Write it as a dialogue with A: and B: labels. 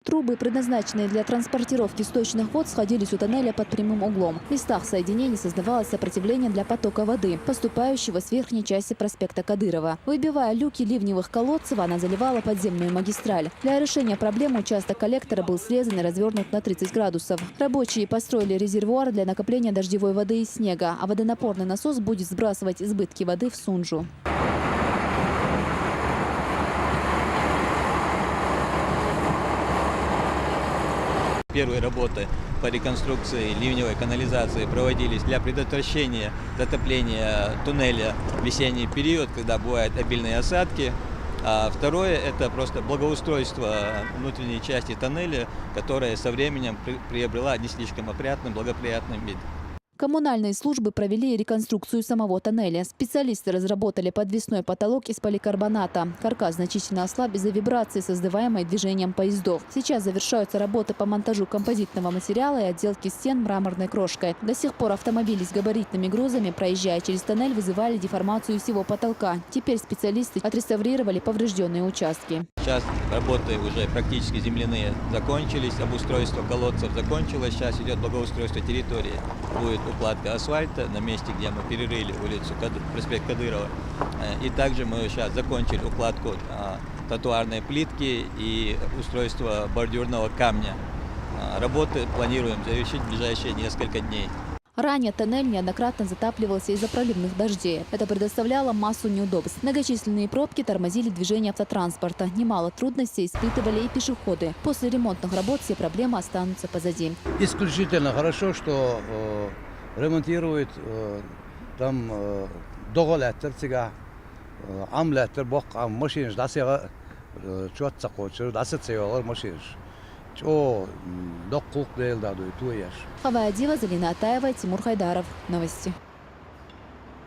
A: Трубы, предназначенные для транспортировки сточных вод, сходились у тоннеля под прямым углом. В местах соединений создавалось сопротивление для потока воды, поступающего с верхней части проспекта Кадырова. Выбивая люки ливневых колодцев, она заливала подземную магистраль. Для решения проблемы участок коллектора был срезан и развернут на 30 градусов. Рабочие построили резервуар для накопления дождевой воды и снега, а водонапорный насос будет сбрасывать избытки воды в Сунжу.
B: Первые работы по реконструкции ливневой канализации проводились для предотвращения затопления туннеля в весенний период, когда бывают обильные осадки. А второе – это просто благоустройство внутренней части тоннеля, которая со временем приобрела не слишком опрятный, благоприятный вид.
A: Коммунальные службы провели реконструкцию самого тоннеля. Специалисты разработали подвесной потолок из поликарбоната. Каркас значительно ослаб из-за вибрации, создаваемой движением поездов. Сейчас завершаются работы по монтажу композитного материала и отделке стен мраморной крошкой. До сих пор автомобили с габаритными грузами, проезжая через тоннель, вызывали деформацию всего потолка. Теперь специалисты отреставрировали поврежденные участки.
B: Сейчас работы уже практически земляные закончились, обустройство колодцев закончилось. Сейчас идет благоустройство территории. Будет укладка асфальта на месте, где мы перерыли улицу проспект Кадырова. И также мы сейчас закончили укладку тротуарной плитки и устройство бордюрного камня. Работы планируем завершить в ближайшие несколько дней.
A: Ранее тоннель неоднократно затапливался из-за проливных дождей. Это предоставляло массу неудобств. Многочисленные пробки тормозили движение автотранспорта. Немало трудностей испытывали и пешеходы. После ремонтных работ все проблемы останутся позади.
C: Исключительно хорошо, что ремонтируют там доголеттер, сега амлеттер, бок машин, дасега чуатса кочер, дасега машин.
A: Хавая Дива, Залина Атаева, Тимур Хайдаров. Новости.